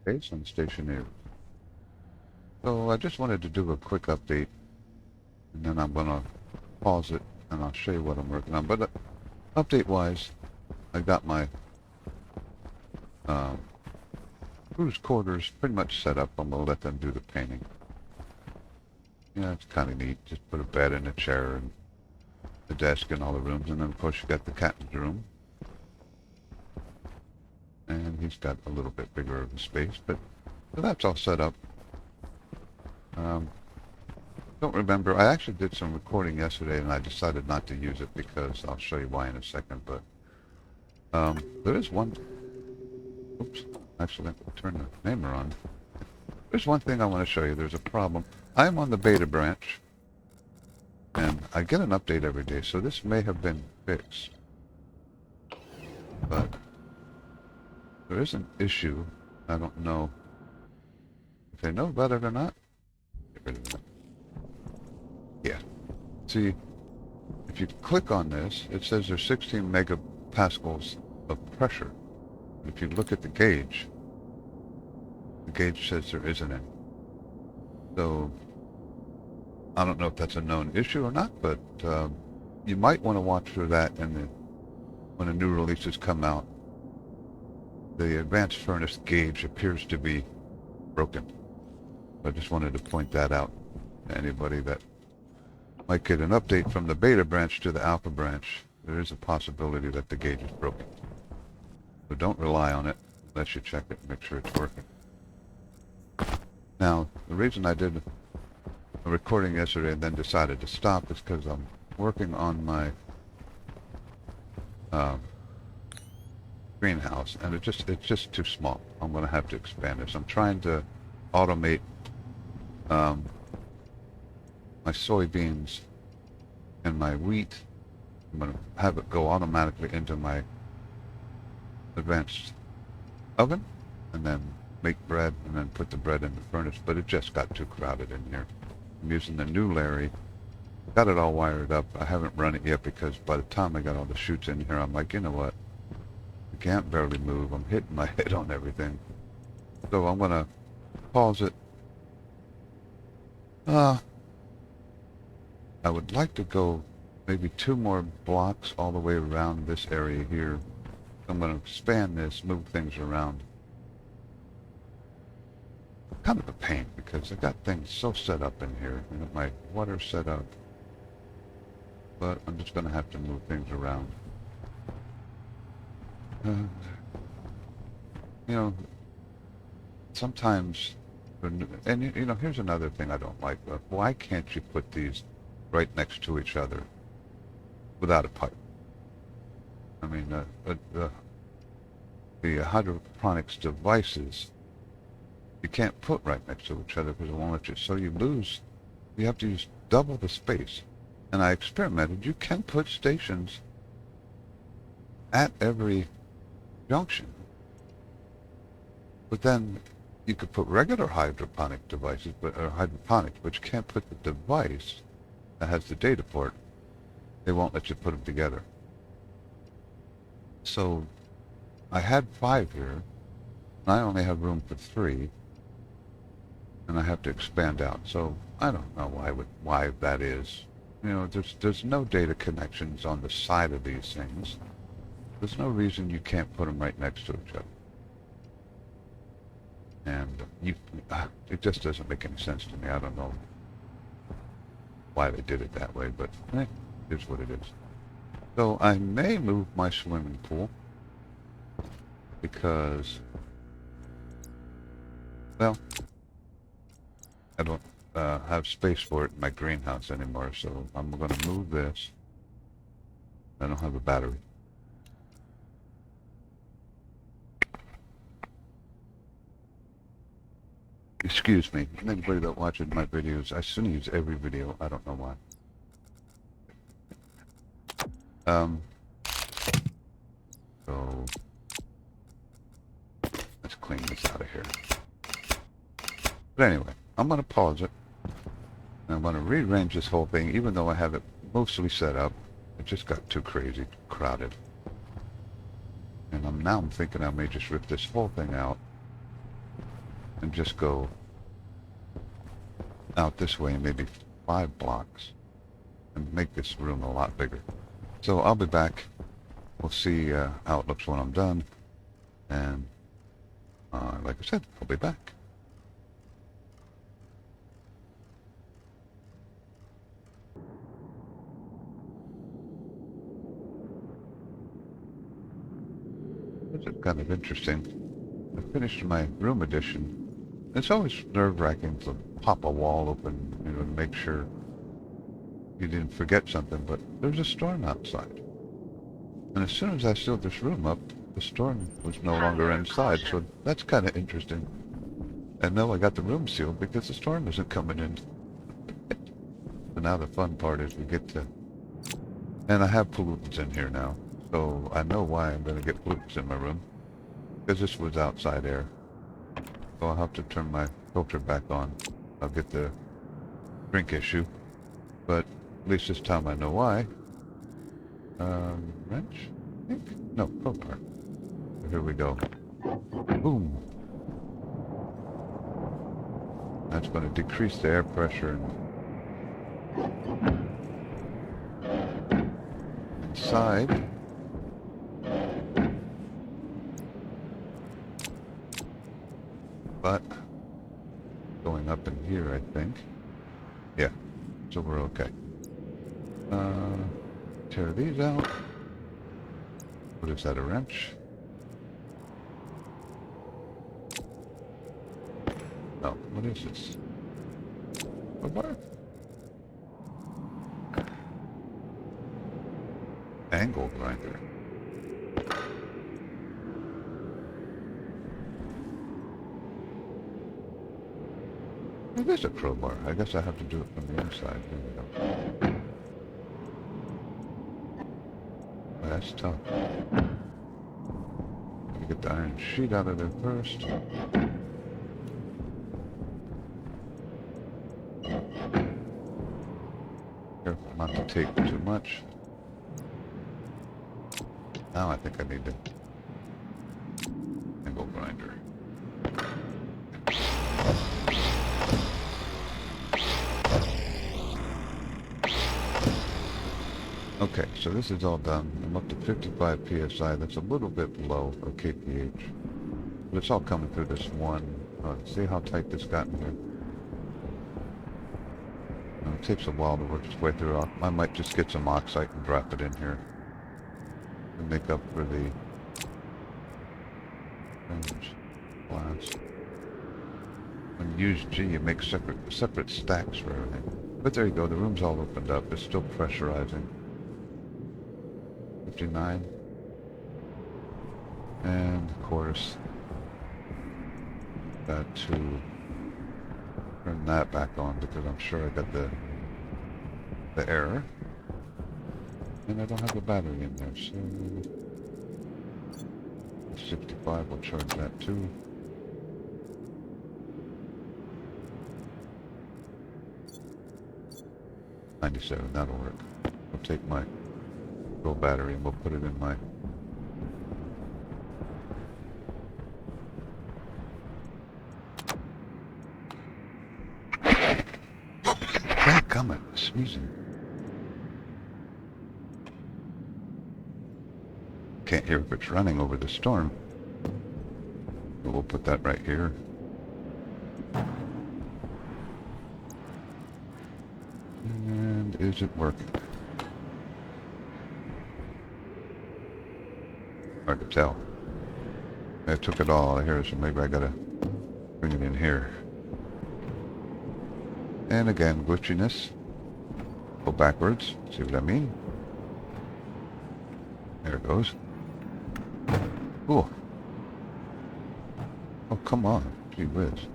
Case on Stationeers. So I just wanted to do a quick update, and then I'm gonna pause it, and I'll show you what I'm working on. But update-wise, I got my uh, crew's quarters pretty much set up. I'm gonna let them do the painting. Yeah, it's kind of neat. Just put a bed and a chair and the desk in all the rooms, and then of course you got the captain's room. And he's got a little bit bigger of a space, but so that's all set up. Don't remember. I actually did some recording yesterday, and I decided not to use it because I'll show you why in a second. But there is one. Oops! Actually, turn the namer on. There's one thing I want to show you. There's a problem. I'm on the beta branch, and I get an update every day, so this may have been fixed. But there is an issue. I don't know if they know about it or not. Get rid of that. Yeah. See, if you click on this, it says there's 16 megapascals of pressure. If you look at the gauge says there isn't any. So, I don't know if that's a known issue or not, but you might want to watch for that when the new releases come out. The advanced furnace gauge appears to be broken. I just wanted to point that out to anybody that might get an update from the beta branch to the alpha branch. There is a possibility that the gauge is broken. So don't rely on it unless you check it and make sure it's working. Now, the reason I did a recording yesterday and then decided to stop is because I'm working on my greenhouse, and it's just too small. I'm going to have to expand this. I'm trying to automate my soybeans and my wheat. I'm going to have it go automatically into my advanced oven, and then make bread, and then put the bread in the furnace. But it just got too crowded in here. I'm using the new Larry. Got it all wired up. I haven't run it yet because by the time I got all the chutes in here, I'm like, you know what? I can't barely move. I'm hitting my head on everything. So I'm going to pause it. I would like to go maybe 2 more blocks all the way around this area here. I'm going to expand this, move things around. Kind of a pain because I got things so set up in here. You know, my water set up. But I'm just going to have to move things around. You know, sometimes, and you know, here's another thing I don't like. Why can't you put these right next to each other without a pipe? I mean, the hydroponics devices, you can't put right next to each other because it won't let you. So you have to use double the space. And I experimented. You can put stations at every junction. But then you could put regular hydroponic devices, or hydroponics, but you can't put the device that has the data port. They won't let you put them together. So I had 5 here, and I only have room for 3, and I have to expand out. So I don't know why that is. You know, there's no data connections on the side of these things. There's no reason you can't put them right next to each other. And it just doesn't make any sense to me. I don't know why they did it that way, but it is what it is. So I may move my swimming pool because, well, I don't have space for it in my greenhouse anymore, so I'm going to move this. I don't have a battery. Excuse me. Anybody that watches my videos, I shouldn't use every video. I don't know why. So let's clean this out of here. But anyway, I'm going to pause it. And I'm going to rearrange this whole thing, even though I have it mostly set up. It just got too crazy, crowded. And now I'm thinking I may just rip this whole thing out and just go out this way, maybe 5 blocks, and make this room a lot bigger. So I'll be back. We'll see how it looks when I'm done. And like I said, I'll be back. This is kind of interesting. I finished my room addition. It's always nerve-wracking to pop a wall open, you know, to make sure you didn't forget something, but there's a storm outside. And as soon as I sealed this room up, the storm was no longer inside, so that's kind of interesting. And now I got the room sealed because the storm isn't coming in. So now the fun part is we get to... And I have pollutants in here now, so I know why I'm going to get pollutants in my room. Because this was outside air. So I'll have to turn my filter back on. I'll get the drink issue. But at least this time I know why. Wrench? I think? No, crowbar. So here we go. Boom. That's going to decrease the air pressure inside. But going up in here, I think. Yeah, so we're okay. Tear these out. What is that, a wrench? No, what is this? A what? Angle grinder. It is a crowbar. I guess I have to do it from the inside. There we go. Oh, that's tough. Gotta get the iron sheet out of there first. Careful not to take too much. Now I think I need the angle grinder. Okay, so this is all done. I'm up to 55 psi. That's a little bit low for kph. But it's all coming through this one. See how tight this got in here? It takes a while to work its way through. I might just get some oxide and drop it in here to make up for the glass. When you use G, you make separate stacks for everything. But there you go. The room's all opened up. It's still pressurizing. 59. And of course, got to turn that back on because I'm sure I got the error. And I don't have the battery in there, so 65 will charge that too. $97, that'll work. I'll take my full battery and we'll put it in my coming, sneezing. Can't hear if it's running over the storm. But we'll put that right here. And is it working? Hard to tell. I took it all out of here, so maybe I gotta bring it in here. And again, glitchiness. Go backwards. See what I mean? There it goes. Ooh. Oh, come on. Gee whiz.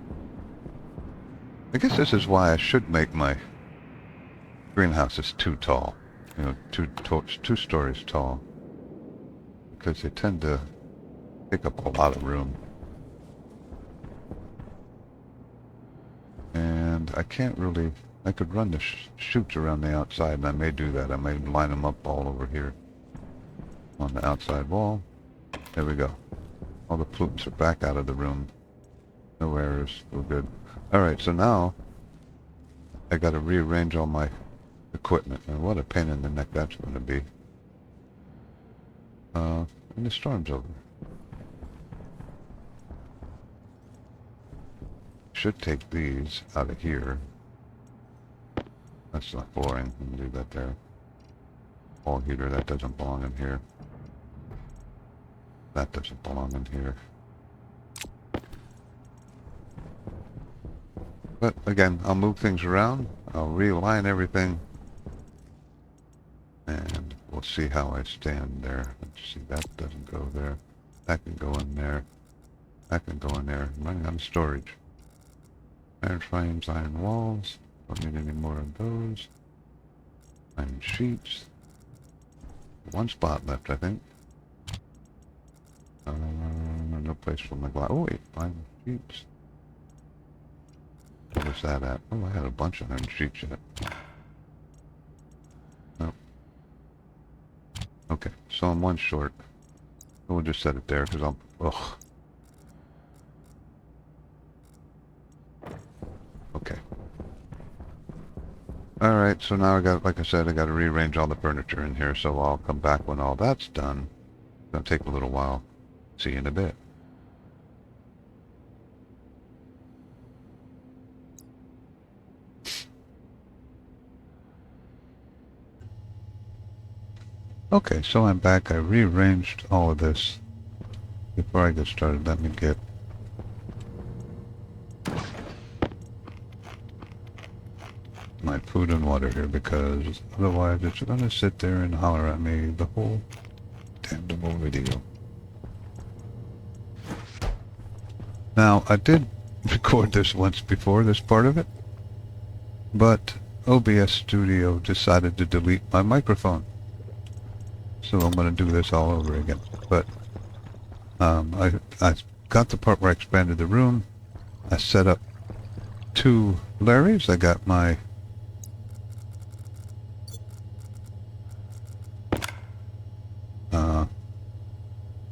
I guess this is why I should make my greenhouses too tall. You know, two stories tall. Because they tend to take up a lot of room. And I can't really... I could run the chutes around the outside, and I may do that. I may line them up all over here on the outside wall. There we go. All the pollutants are back out of the room. No errors. We're good. Alright, so now I gotta rearrange all my equipment. And what a pain in the neck that's gonna be. And the storm's over. Should take these out of here. That's not boring. We can leave that there. Wall heater, that doesn't belong in here. That doesn't belong in here. But again, I'll move things around. I'll realign everything. And we'll see how I stand there. Let's see, that doesn't go there. That can go in there. That can go in there. I'm running out of storage. Iron frames, iron walls. Don't need any more of those. Iron sheets. One spot left, I think. No place for my glass. Oh wait, iron sheets. Where's that at? Oh, I had a bunch of iron sheets in it. Oh. Okay, so I'm one short. We'll just set it there because I'm... Ugh. Okay. Alright, so now I got, like I said, I got to rearrange all the furniture in here, so I'll come back when all that's done. It's going to take a little while. See you in a bit. Okay, so I'm back. I rearranged all of this. Before I get started, let me get my food and water here, because otherwise it's going to sit there and holler at me the whole damnable video. Now, I did record this once before, this part of it, but OBS Studio decided to delete my microphone. So I'm going to do this all over again. But I got the part where I expanded the room. I set up 2 Larrys. I got my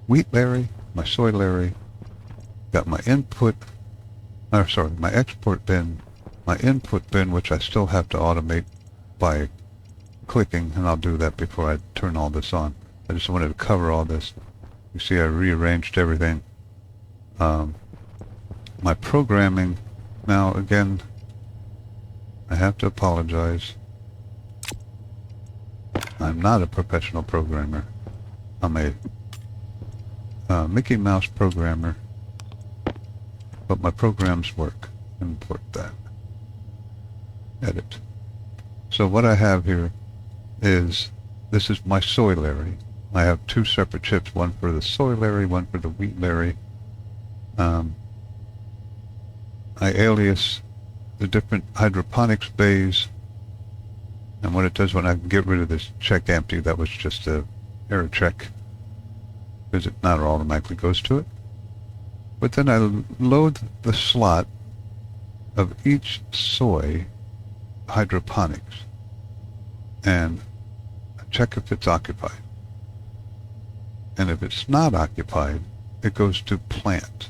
wheat Larry, my soy Larry, got my input, or sorry, my export bin, my input bin, which I still have to automate by clicking, and I'll do that before I turn all this on. I just wanted to cover all this. You see I rearranged everything. My programming, now again, I have to apologize. I'm not a professional programmer. I'm a Mickey Mouse programmer, but my programs work. Import that. Edit. So what I have here is, this is my soy Larry. I have 2 separate chips, one for the soy Larry, one for the wheat Larry. I alias the different hydroponics bays, and what it does when I get rid of this check empty, that was just a error check, because it not automatically goes to it. But then I load the slot of each soy hydroponics and check if it's occupied. And if it's not occupied, it goes to plant.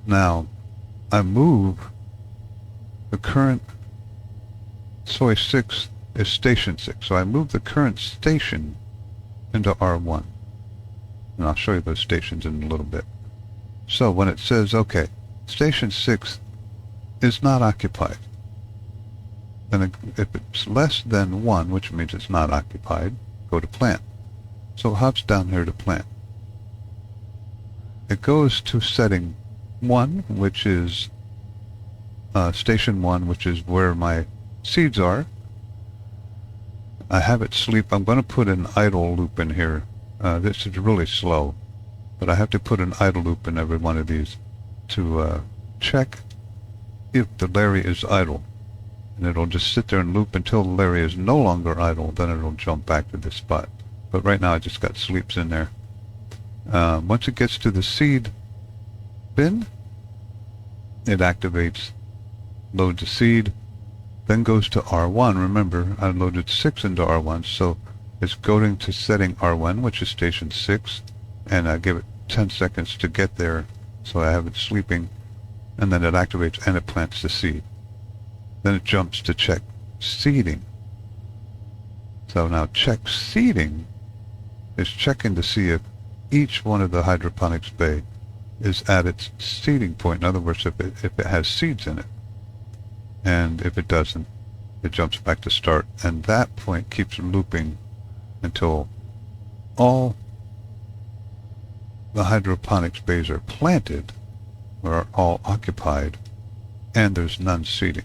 Now, I move the current soy 6 is station 6, so I move the current station into R1. And I'll show you those stations in a little bit. So when it says, okay, station 6 is not occupied, then if it's less than 1, which means it's not occupied, go to plant. So it hops down here to plant. It goes to setting 1, which is station 1, which is where my seeds are. I have it sleep. I'm going to put an idle loop in here. This is really slow, but I have to put an idle loop in every one of these to check if the Larry is idle. And it'll just sit there and loop until the Larry is no longer idle, then it'll jump back to this spot. But right now I just got sleeps in there. Once it gets to the seed bin, it activates, loads the seed, then goes to R1. Remember, I loaded 6 into R1, so it's going to setting R1, which is station 6, and I give it 10 seconds to get there. So I have it sleeping, and then it activates and it plants the seed. Then it jumps to check seeding. So now check seeding is checking to see if each one of the hydroponics bay is at its seeding point. In other words, if it has seeds in it. And if it doesn't, it jumps back to start. And that point keeps looping until all the hydroponics bays are planted or are all occupied and there's none seeding.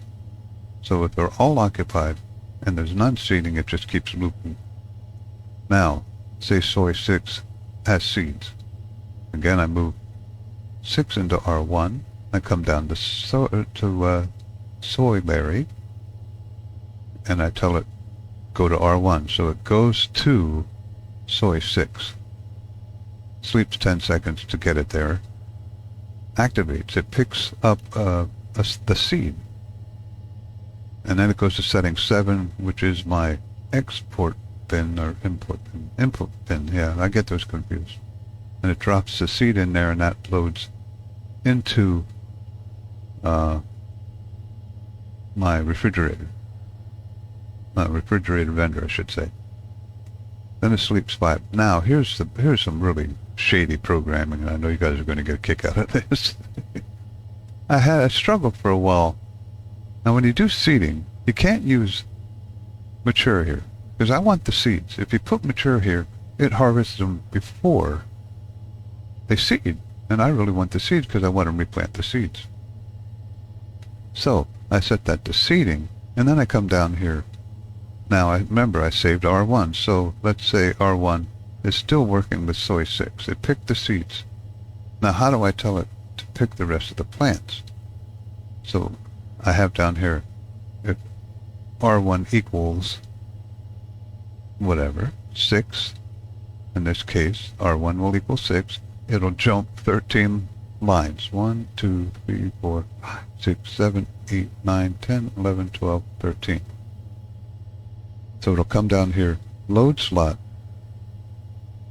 So if they're all occupied and there's none seeding, it just keeps looping. Now, say soy 6 has seeds. Again, I move 6 into R1. I come down to soy berry, and I tell it go to R1. So it goes to soy 6. Sleeps 10 seconds to get it there. Activates. It picks up the seed. And then it goes to setting 7, which is my export pin or import pin. Input pin, yeah, I get those confused. And it drops the seed in there, and that loads into my refrigerator. Refrigerator vendor, I should say. Then it sleeps 5. Now, here's some really shady programming, and I know you guys are going to get a kick out of this. I struggled for a while. Now, when you do seeding, you can't use mature here, because I want the seeds. If you put mature here, it harvests them before they seed, and I really want the seeds because I want to replant the seeds. So I set that to seeding, and then I come down here. Now, I remember I saved R1, so let's say R1 is still working with soy 6. It picked the seeds. Now, how do I tell it to pick the rest of the plants? So I have down here, if R1 equals whatever, 6, in this case, R1 will equal 6, it'll jump 13 lines. 1, 2, 3, 4, 5, 6, 7, 8, 9, 10, 11, 12, 13. So it'll come down here, load slot,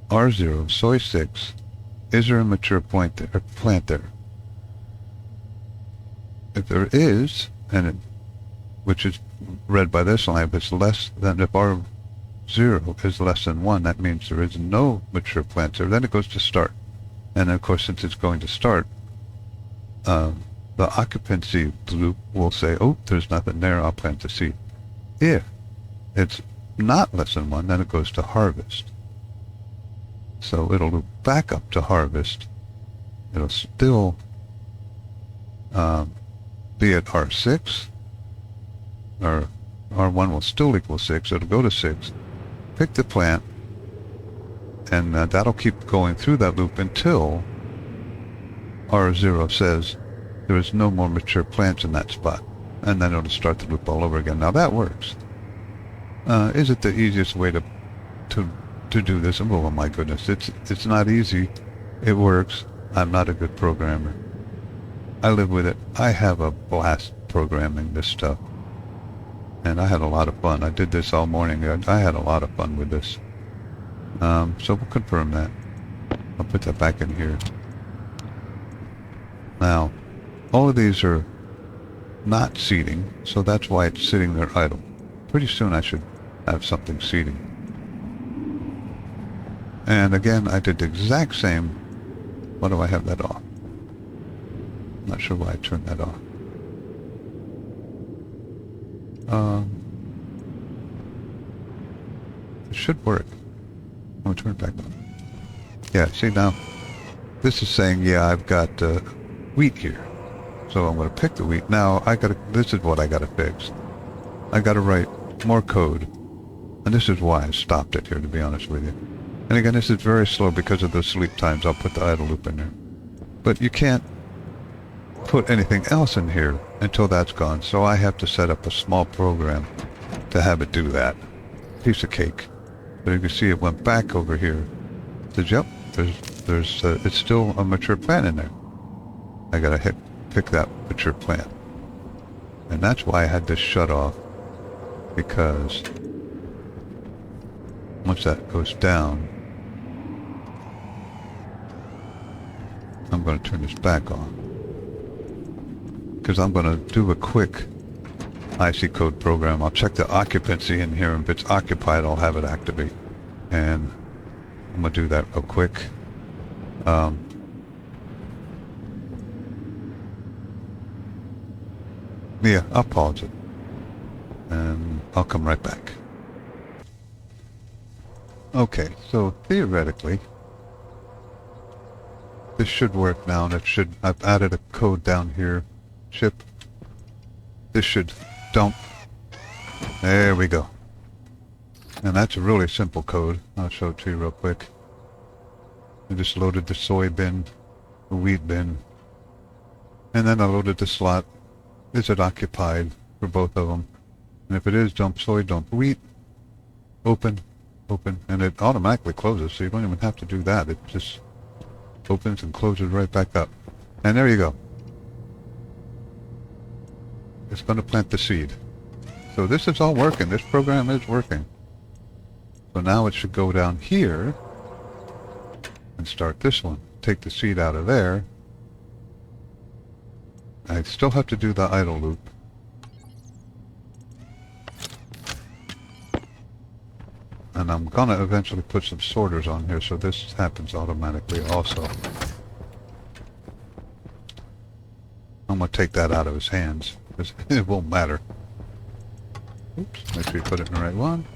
R0, soy 6, is there a mature plant there? If there is, which is read by this line, if it's less than, if R0 is less than 1, that means there is no mature plant there. Then it goes to start. And of course, since it's going to start, the occupancy loop will say, oh, there's nothing there, I'll plant the seed. If it's not less than 1, then it goes to harvest. So it'll loop back up to harvest. It'll still be at R6, or R1 will still equal 6, so it'll go to 6, pick the plant, and that'll keep going through that loop until R0 says there is no more mature plants in that spot, and then it'll start the loop all over again. Now that works. Is it the easiest way to do this? Oh my goodness, it's not easy. It works. I'm not a good programmer. I live with it. I have a blast programming this stuff, and I had a lot of fun. I did this all morning. I had a lot of fun with this. So we'll confirm that. I'll put that back in here. Now, all of these are not seeding, so that's why it's sitting there idle. Pretty soon I should have something seeding. And again, I did the exact same. Why do I have that off? I'm not sure why I turned that off. It should work. I'm going to turn it back on. Yeah, see now, this is saying, yeah, I've got wheat here. So I'm going to pick the wheat. Now, this is what I got to fix. I got to write more code. And this is why I stopped it here, to be honest with you. And again, this is very slow because of those sleep times. I'll put the idle loop in there. But you can't put anything else in here until that's gone. So I have to set up a small program to have it do that. Piece of cake. But you can see it went back over here. It says, yep, it's still a mature plant in there. I gotta pick that mature plant. And that's why I had this shut off, because once that goes down, I'm I'm going to turn this back on because I'm going to do a quick IC code program. I'll check the occupancy in here, and if it's occupied, I'll have it activate. And I'm going to do that real quick. Yeah, I'll pause it. And I'll come right back. Okay, so theoretically, this should work now, and I've added a code down here. Chip. This should dump. There we go. And that's a really simple code. I'll show it to you real quick. I just loaded the soy bin, the wheat bin, and then I loaded the slot. Is it occupied for both of them? And if it is, dump soy, dump wheat, open, and it automatically closes, so you don't even have to do that. It just opens and closes right back up. And there you go. It's going to plant the seed. So this is all working. This program is working. So now it should go down here and start this one. Take the seed out of there. I still have to do the idle loop. And I'm going to eventually put some sorters on here so this happens automatically also. I'm going to take that out of his hands because it won't matter. Oops, make sure you put it in the right one.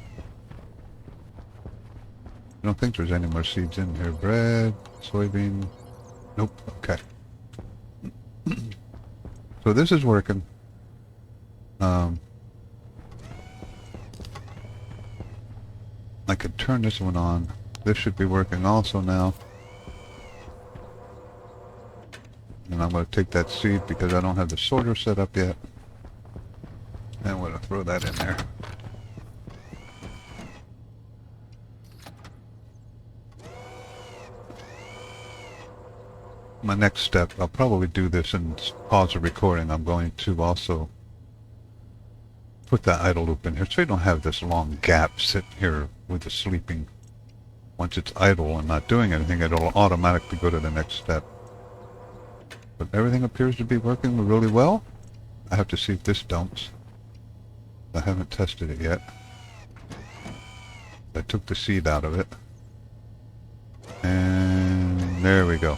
I don't think there's any more seeds in here. Bread, soybean. Nope, okay. So this is working. I could turn this one on. This should be working also now. And I'm going to take that seed because I don't have the sorter set up yet. And I'm going to throw that in there. My next step, I'll probably do this and pause the recording. I'm going to also put that idle loop in here so you don't have this long gap sitting here with the sleeping. Once it's idle and not doing anything, it'll automatically go to the next step. But everything appears to be working really well. I have to see if this dumps. I haven't tested it yet. I took the seed out of it. And there we go.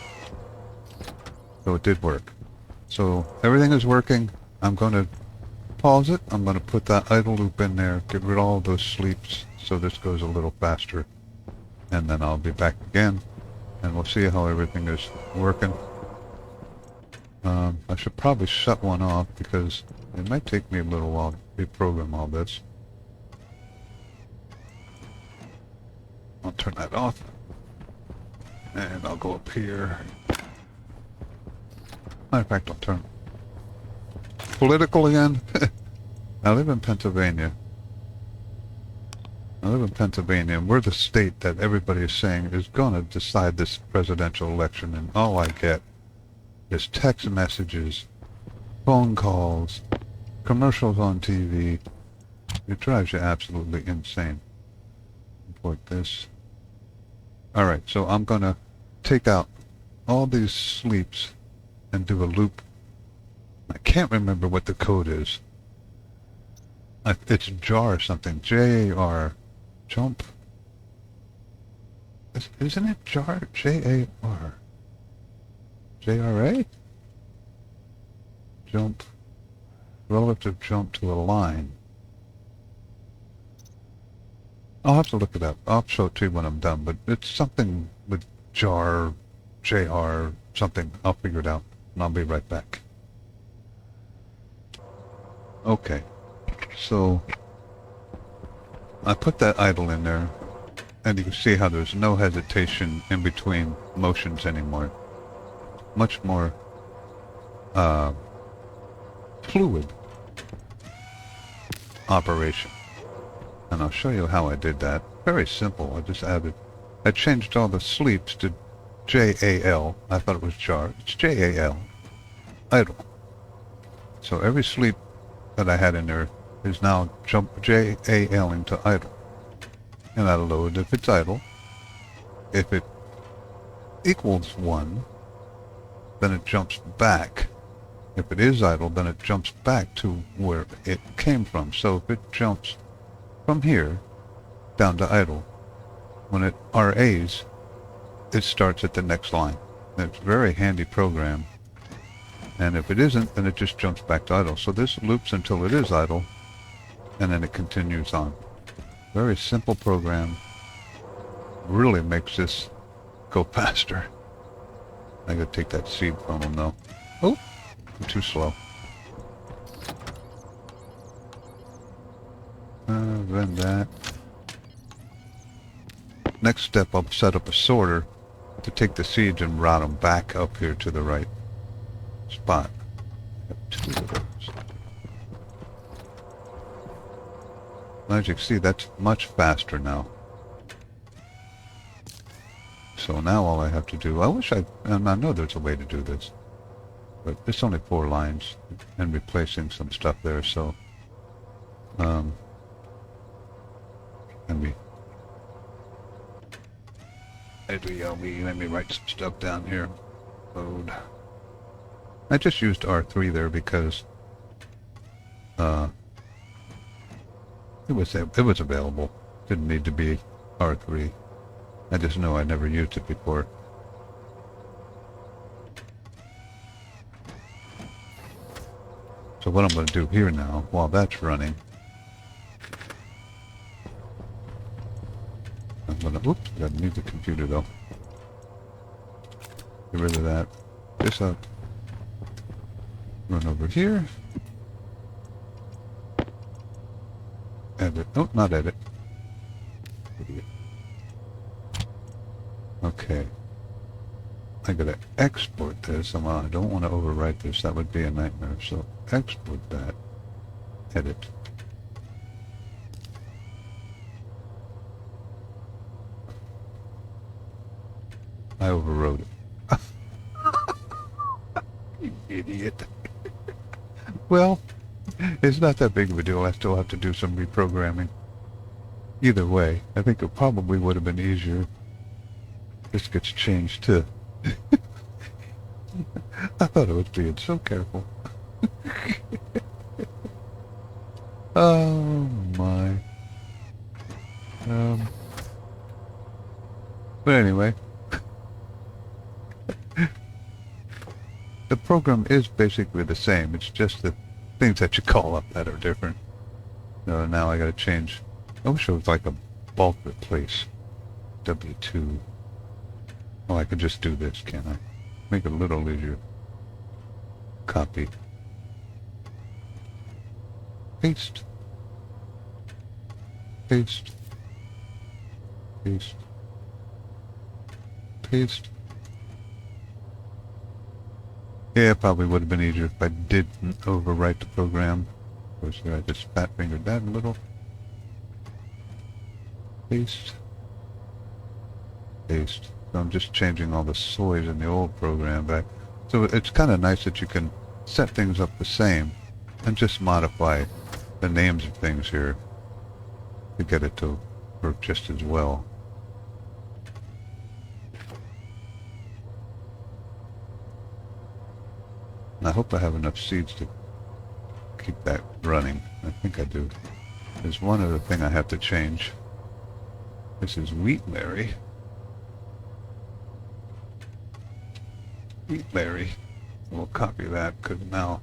So it did work. So everything is working. I'm going to pause it. I'm going to put that idle loop in there, get rid of all those sleeps so this goes a little faster. And then I'll be back again and we'll see how everything is working. I should probably shut one off because it might take me a little while to reprogram all this. I'll turn that off. And I'll go up here. Matter of fact, I'll turn political again. I live in Pennsylvania. And we're the state that everybody is saying is going to decide this presidential election, and all I get is text messages, phone calls, commercials on TV. It drives you absolutely insane. Import this. Alright, so I'm going to take out all these sleeps and do a loop. I can't remember what the code is. It's jar or something. J-A-R. Jump. Isn't it jar? J-A-R. J-R-A? Jump. Relative jump to a line. I'll have to look it up. I'll show it to you when I'm done, but it's something with jar, J-R, something. I'll figure it out, and I'll be right back. Okay, so I put that idle in there, and you can see how there's no hesitation in between motions anymore. Much more fluid operation. And I'll show you how I did that. Very simple. I changed all the sleeps to J-A-L. I thought it was jar. It's J-A-L. Idle. So every sleep that I had in there is now jump J-A-L into idle. And that'll load if it's idle. If it equals 1, then it jumps back. If it is idle, then it jumps back to where it came from. So if it jumps from here down to idle, when it RAs, it starts at the next line. It's a very handy program. And if it isn't, then it just jumps back to idle. So this loops until it is idle, and then it continues on. Very simple program. Really makes this go faster. I gotta take that seed from them though. Oh, I'm too slow. Then that. Next step, I'll set up a sorter to take the seeds and route them back up here to the right spot. I have 2 of those. As you can see, that's much faster now. So now all I have to do, and I know there's a way to do this, but it's only 4 lines and replacing some stuff there, so, let me write some stuff down here. Load. I just used R3 there because, it was available. Didn't need to be R3. I just know I never used it before. So what I'm going to do here now, while that's running, I'm going to, oops, I gotta move the computer though. Get rid of that. This up. Run over here. Edit. Oh, not edit. Idiot. Okay. I gotta export this. I don't want to overwrite this. That would be a nightmare. So export that. Edit. I overwrote it. You idiot. Well, it's not that big of a deal. I still have to do some reprogramming. Either way, I think it probably would have been easier. This gets changed too. I thought I was being so careful. Oh my. But anyway. The program is basically the same. It's just the things that you call up that are different. So now I gotta change. I wish it was like a bulk replace. W2. Oh, I could just do this, can't I? Make it a little easier. Copy. Paste. Paste. Paste. Paste. Yeah, it probably would have been easier if I didn't overwrite the program. Of course, I just fat fingered that a little. Paste. Paste. So I'm just changing all the soys in the old program back. So it's kind of nice that you can set things up the same and just modify the names of things here to get it to work just as well. And I hope I have enough seeds to keep that running. I think I do. There's one other thing I have to change. This is wheatberry. Wheatberry. We'll copy that because now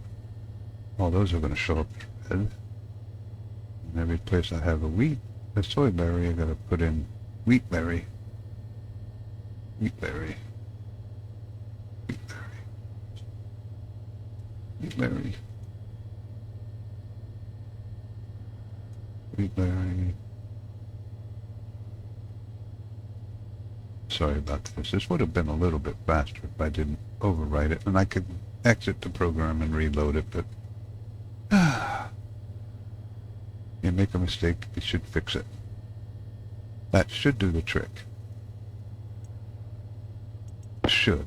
all those are going to show up red. And every place I have a soyberry, I got to put in wheatberry. Wheatberry. Wheatberry. Wheatberry. Wheatberry. Sorry about this. This would have been a little bit faster if I didn't overwrite it, and I could exit the program and reload it, but you make a mistake, you should fix it. That should do the trick. Should.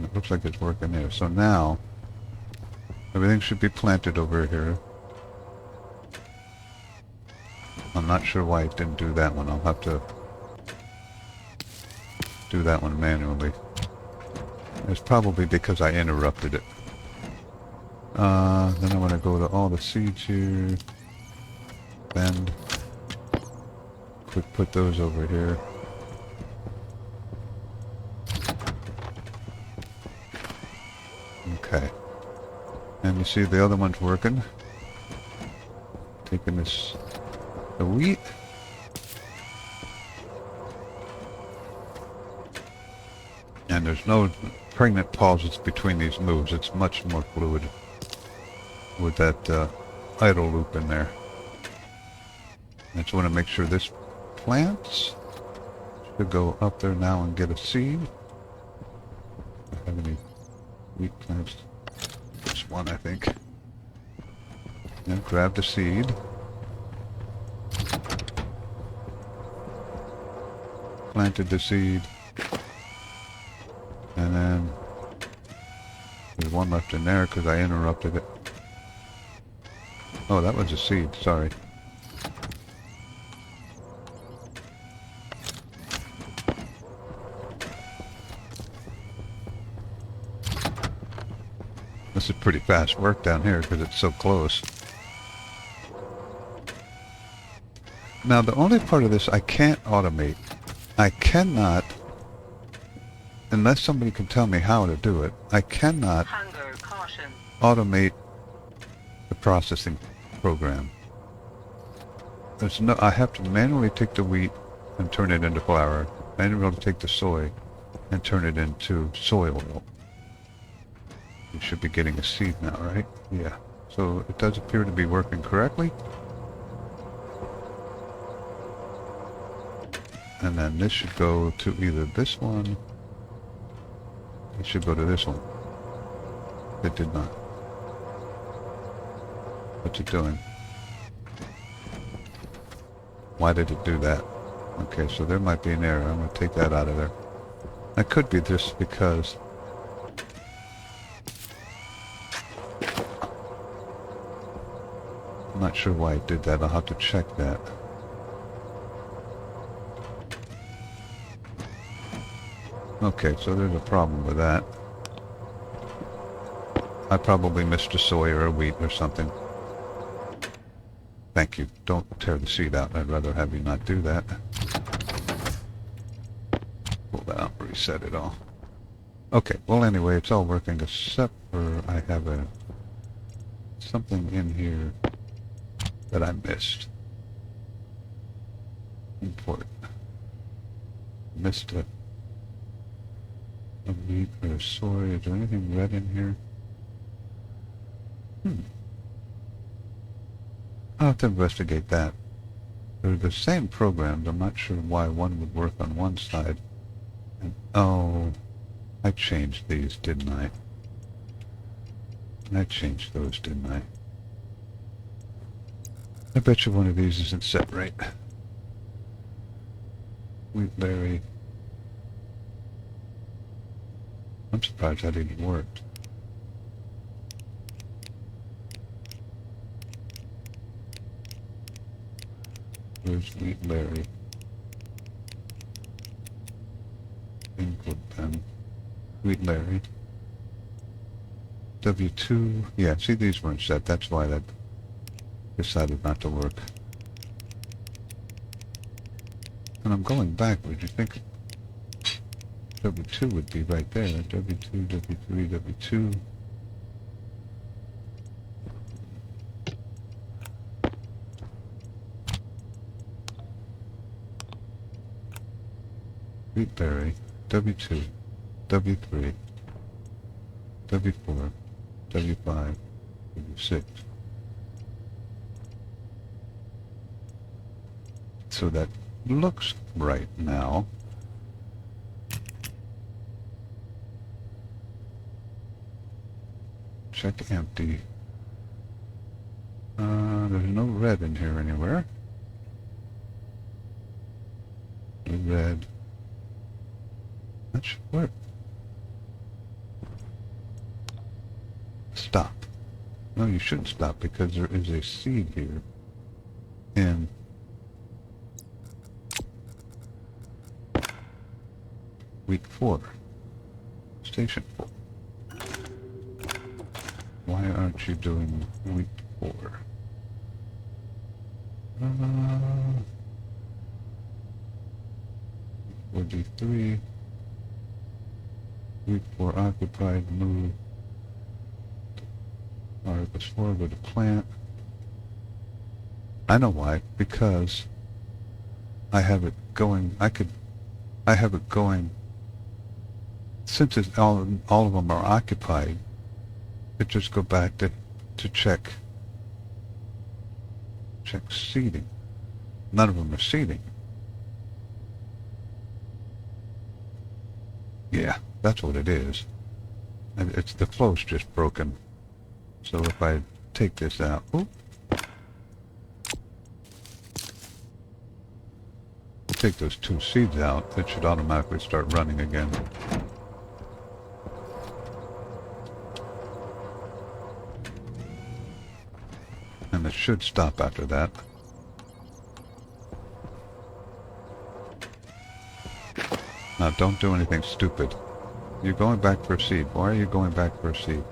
It looks like it's working there. So now, everything should be planted over here. I'm not sure why it didn't do that one. I'll have to do that one manually. It's probably because I interrupted it. Then I want to go to all the seeds here. Bend. Quick, put those over here. Okay. And you see the other one's working. Taking this, the wheat. And there's no pregnant pauses between these moves. It's much more fluid with that idle loop in there. I just want to make sure this plants should go up there now and get a seed. Do I have any wheat plants? Just one, I think. And grab the seed. Planted the seed. And then there's one left in there because I interrupted it. Oh, that was a seed, sorry. This is pretty fast work down here because it's so close. Now the only part of this I can't automate. I cannot, unless somebody can tell me how to do it, I cannot automate the processing program. There's no, I have to manually take the wheat and turn it into flour, manually take the soy and turn it into soy oil. You should be getting a seed now, right? Yeah. So it does appear to be working correctly. And then this should go to either this one. It should go to this one. It did not. What's it doing? Why did it do that? Okay, so there might be an error. I'm going to take that out of there. That could be just because I'm not sure why it did that. I'll have to check that. Okay, so there's a problem with that. I probably missed a soy or a wheat or something. Thank you. Don't tear the seed out. I'd rather have you not do that. Pull that out, reset it all. Okay, well anyway, it's all working except for I have something in here that I missed. Import. Missed a wheat or a soy. Is there anything red in here? I'll have to investigate that. They're the same programs. I'm not sure why one would work on one side. And, oh, I changed these, didn't I? I changed those, didn't I? I bet you one of these isn't set right. Wheat berry. I'm surprised that even worked. Where's wheat berry? Input them. Wheat berry. W2. Yeah, see, these weren't set. That's why that decided not to work. And I'm going backwards. You think W2 would be right there. W2, W3, W2. Wheatberry, W2, W3, W4, W5, W6. So that looks right now. Check empty. There's no red in here anywhere. The red. That should work. Stop. No, you shouldn't stop because there is a seed here. And Week 4. Station 4. Why aren't you doing week 4? Uh, 43. Week 4 occupied. Move. Articles 4. Go to plant. I know why. Because I have it going. I have it going. Since it's all of them are occupied, it just go back to check seating. None of them are seating. Yeah, that's what it is. And it's the flow's just broken. So if I take this out, take those 2 seeds out, it should automatically start running again. And it should stop after that. Now don't do anything stupid. You're going back for a seed. Why are you going back for a seed?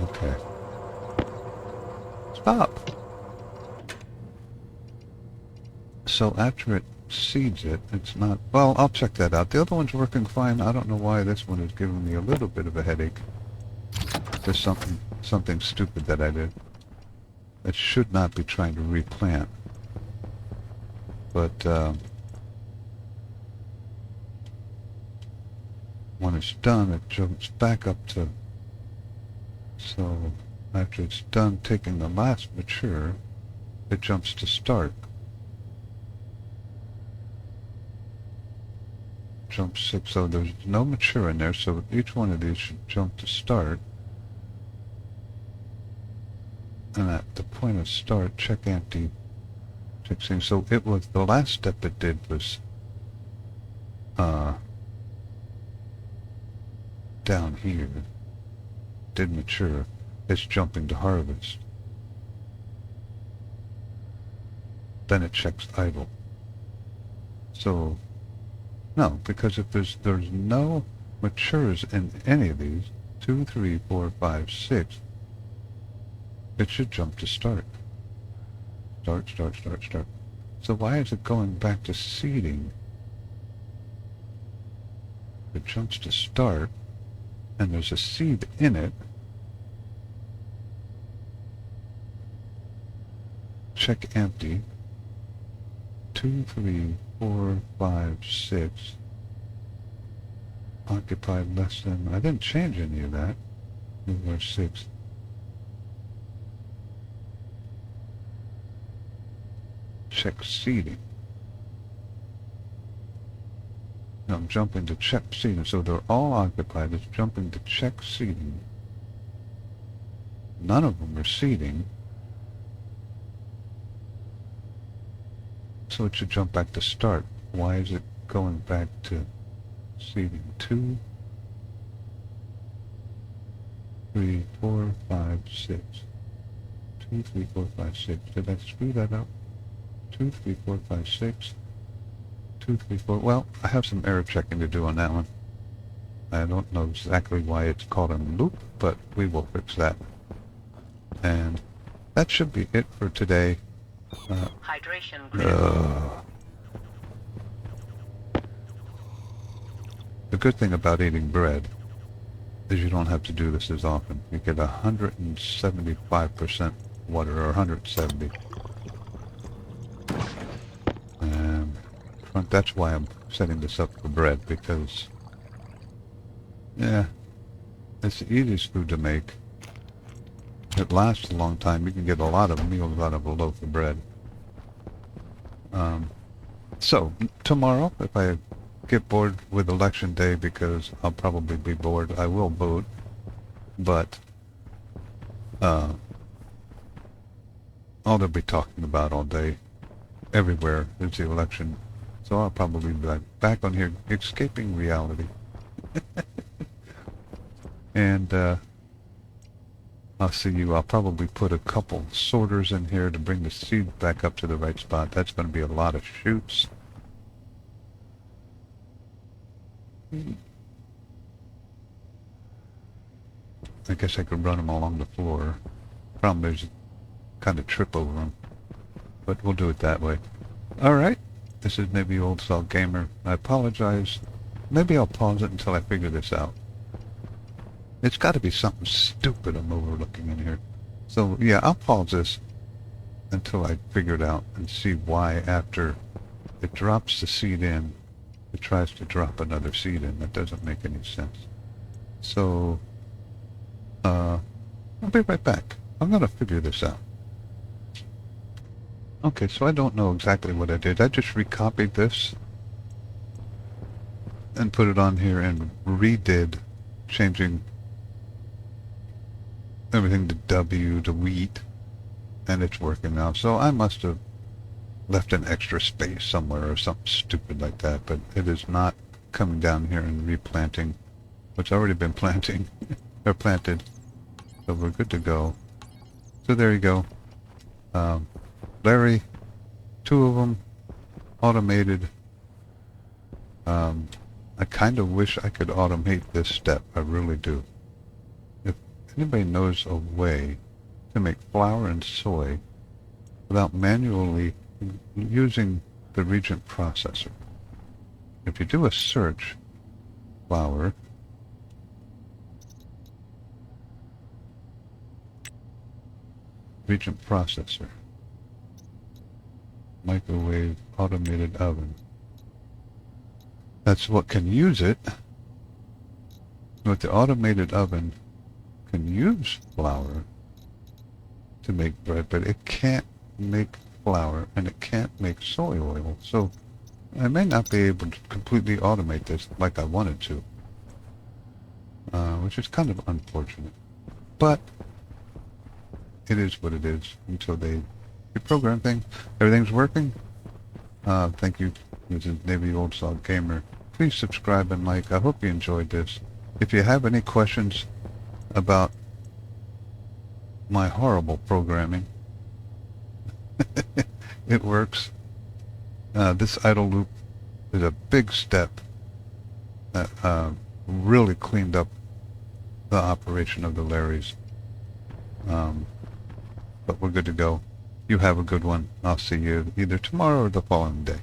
Okay. Stop! So after it seeds it, it's not... Well, I'll check that out. The other one's working fine. I don't know why this one is giving me a little bit of a headache. There's something stupid that I did. It should not be trying to replant. But when it's done, it jumps back up to... So after it's done taking the last mature, it jumps to start. Jump 6, so there's no mature in there, so each one of these should jump to start. And at the point of start, check empty, check scene. So it was, the last step it did was down here, did mature, it's jumping to harvest. Then it checks idle. So, no, because if there's no matures in any of these, 2, 3, 4, 5, 6, it should jump to start. Start. So why is it going back to seeding? It jumps to start, and there's a seed in it. Check empty. 2, 3, 4, 5, 6. Occupied less than... I didn't change any of that. There were 6. Check seeding. Now I'm jumping to check seeding. So they're all occupied. It's jumping to check seeding. None of them are seeding. So it should jump back to start. Why is it going back to seeding? 2, 3, 4, 5, 6. 2, 3, 4, 5, 6. Did I screw that up? 2, 3, 4, 5, 6. 2, 3, 4. Well, I have some error checking to do on that one. I don't know exactly why it's caught in loop, but we will fix that. And that should be it for today. Hydration The good thing about eating bread is you don't have to do this as often. You get 175% water, or 170. And that's why I'm setting this up for bread, because, yeah, it's the easiest food to make. It lasts a long time. You can get a lot of meals out of a loaf of bread. So, tomorrow, if I get bored with election day, because I'll probably be bored, I will vote. But, all they'll be talking about all day, everywhere, is the election. So I'll probably be back on here, escaping reality. And, I'll see you. I'll probably put a couple sorters in here to bring the seed back up to the right spot. That's going to be a lot of shoots. I guess I could run them along the floor. Problem is, kind of trip over them. But we'll do it that way. Alright. This is maybe Old Salt Gamer. I apologize. Maybe I'll pause it until I figure this out. It's got to be something stupid I'm overlooking in here. So, yeah, I'll pause this until I figure it out and see why after it drops the seed in, it tries to drop another seed in. That doesn't make any sense. So, I'll be right back. I'm going to figure this out. Okay, so I don't know exactly what I did. I just recopied this and put it on here and redid, changing everything to W to wheat, and it's working now. So I must have left an extra space somewhere or something stupid like that, but it is not coming down here and replanting what's already been planting or planted. So we're good to go. So there you go. Larry, 2 of them, automated. I kind of wish I could automate this step. I really do. If anybody knows a way to make flour and soy without manually using the Regent processor. If you do a search, flour, Regent processor, microwave automated oven. That's what can use it. But the automated oven can use flour to make bread, but it can't make flour and it can't make soy oil. So I may not be able to completely automate this like I wanted to, which is kind of unfortunate. But it is what it is until they reprogram things. Everything's working. Thank you. This is Navy Old Salt Gamer. Please subscribe and like. I hope you enjoyed this. If you have any questions about my horrible programming, it works. This idle loop is a big step that really cleaned up the operation of the Larrys. But we're good to go. You have a good one. I'll see you either tomorrow or the following day.